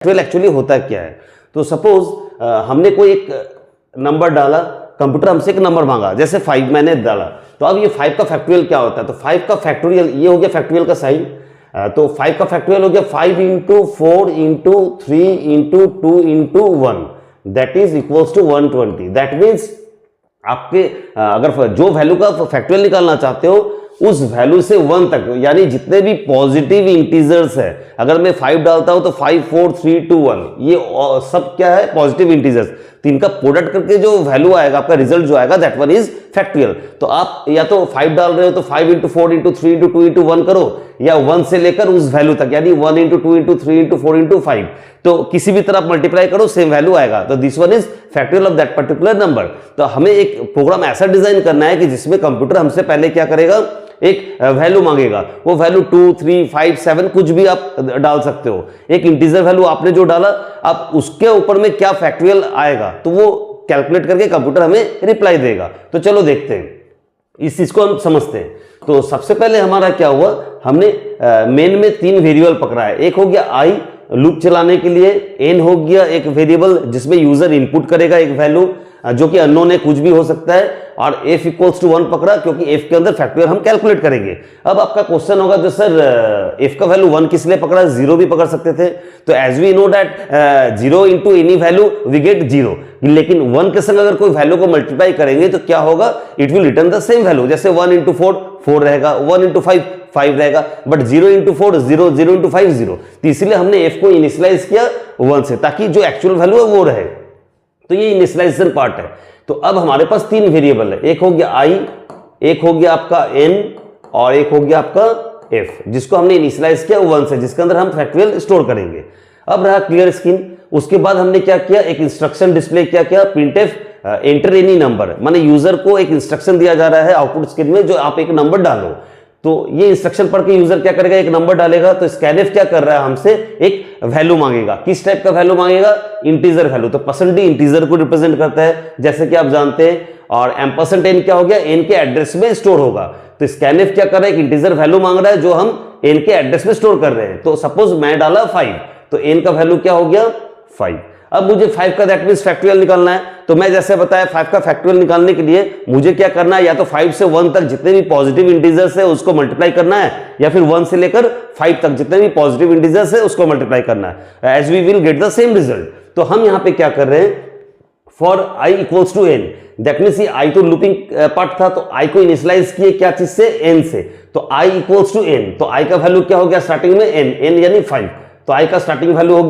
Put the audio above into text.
Factorial actually होता क्या है। तो सपोज हमने कोई एक नंबर डाला, कंप्यूटर हमसे एक नंबर मांगा, जैसे 5 मैंने डाला, तो अब ये 5 का फैक्टोरियल क्या होता है। तो 5 का फैक्टोरियल ये हो गया फैक्टोरियल का साइन। तो 5 का फैक्टोरियल हो गया 5 into 4 into 3 into 2 into 1 that is equals to 120। That means आपके अगर जो वैल्यू का फैक्टोरियल निकालना चाहते हो उस वैल्यू से 1 तक, यानी जितने भी पॉजिटिव इंटीजर्स है, अगर मैं 5 डालता हूं तो 5 4 3 2 1 ये सब क्या है, पॉजिटिव इंटीजर्स। तो इनका प्रोडक्ट करके जो वैल्यू आएगा, आपका रिजल्ट जो आएगा, दैट वन इज फैक्टोरियल। तो आप या तो 5 डाल रहे हो तो 5 इंटू 4 इंटू 3 इंटू 2 इंटू 1 करो, या 1 से लेकर उस वैल्यू तक, यानी 1 इंटू 2 इंटू 3 इंटू 4 इंटू 5, तो किसी भी तरह मल्टीप्लाई करो सेम वैल्यू आएगा। तो this one is factorial of that particular number. तो हमें एक प्रोग्राम ऐसा डिजाइन करना है कि जिसमें कंप्यूटर हमसे पहले क्या करेगा, एक वैल्यू मांगेगा। वो वैल्यू 2 3 5 7 कुछ भी आप डाल सकते हो। एक इंटीजर वैल्यू आपने जो डाला, आप उसके ऊपर में क्या फैक्टोरियल आएगा तो वो कैलकुलेट करके कंप्यूटर हमें रिप्लाई देगा। तो चलो देखते हैं, इस चीज को हम समझते हैं। तो सबसे पहले हमारा क्या हुआ, हमने मेन में 3 वेरिएबल पकड़ा है। एक हो गया आई लूप चलाने के लिए, एन हो गया एक वेरिएबल जिसमें यूजर इनपुट करेगा एक वैल्यू जो कि अननोन है, कुछ भी हो सकता है, और f इक्वल्स टू 1 पकड़ा क्योंकि f के अंदर फैक्टोरियल हम कैलकुलेट करेंगे। अब आपका क्वेश्चन होगा जो सर f का वैल्यू 1 किस लिए पकड़ा, 0 भी पकड़ सकते थे। तो as we know that 0 into any value we get 0, लेकिन 1 के संग अगर कोई वैल्यू को मल्टीप्लाई करेंगे तो क्या होगा, it will return the same value. जैसे 1 इंटू 4 4 रहेगा, 1 इंटू 5 5 रहेगा, बट 0 इंटू 4 0, 0 इंटू 5 0। तो इसलिए हमने f को इनिशियलाइज किया 1 से, ताकि जो एक्चुअल वैल्यू है वो रहे। तो ये इनिशियलाइजेशन पार्ट है। तो अब हमारे पास 3 वेरिएबल है, एक हो गया i, एक हो गया आपका n, और एक हो गया आपका f, जिसको हमने इनिशियलाइज किया 1 से, जिसके अंदर हम फैक्टोरियल स्टोर करेंगे। अब रहा क्लियर स्क्रीन। उसके बाद हमने क्या किया, एक इंस्ट्रक्शन डिस्प्ले क्या किया, printf एंटर एनी नंबर, माने यूजर को एक इंस्ट्रक्शन दिया जा रहा है आउटपुट स्क्रीन में, जो आप एक नंबर डालो। तो ये इंस्ट्रक्शन पढ़ के यूजर क्या करेगा, एक नंबर डालेगा। तो स्कैनफ क्या कर रहा है, हमसे एक वैल्यू मांगेगा। किस टाइप का वैल्यू मांगेगा, इंटीजर वैल्यू। तो परसेंट डी इंटीजर को रिप्रेजेंट करता है जैसे कि आप जानते हैं, और एम्परसेंट एन क्या हो गया, एन के एड्रेस में स्टोर होगा। तो स्कैनफ क्या कर रहा है, एक इंटीजर वैल्यू मांग रहा है जो हम एन के एड्रेस में स्टोर कर रहे हैं। तो सपोज मैं डाला 5, तो एन का वैल्यू क्या हो गया 5। अब मुझे 5 का दैट मींस फैक्टोरियल निकालना है। तो मैं जैसे बताया 5 का फैक्टोरियल निकालने के लिए मुझे क्या करना है, या तो 5 से 1 तक जितने भी पॉजिटिव इंटीजर्स है उसको मल्टीप्लाई करना है, या फिर 1 से लेकर 5 तक जितने भी पॉजिटिव इंटीजर्स है उसको मल्टीप्लाई करना है, as we will get the same result. तो हम यहां पे क्या कर रहे हैं, for i equals to n, that means ये i तो लूपिंग पार्ट था, तो i को इनिशियलाइज किए क्या चीज से, n से। तो i इक्वल्स टू n, तो i का वैल्यू क्या हो गया स्टार्टिंग में n यानी 5, तो i का स्टार्टिंग वैल्यू हो गया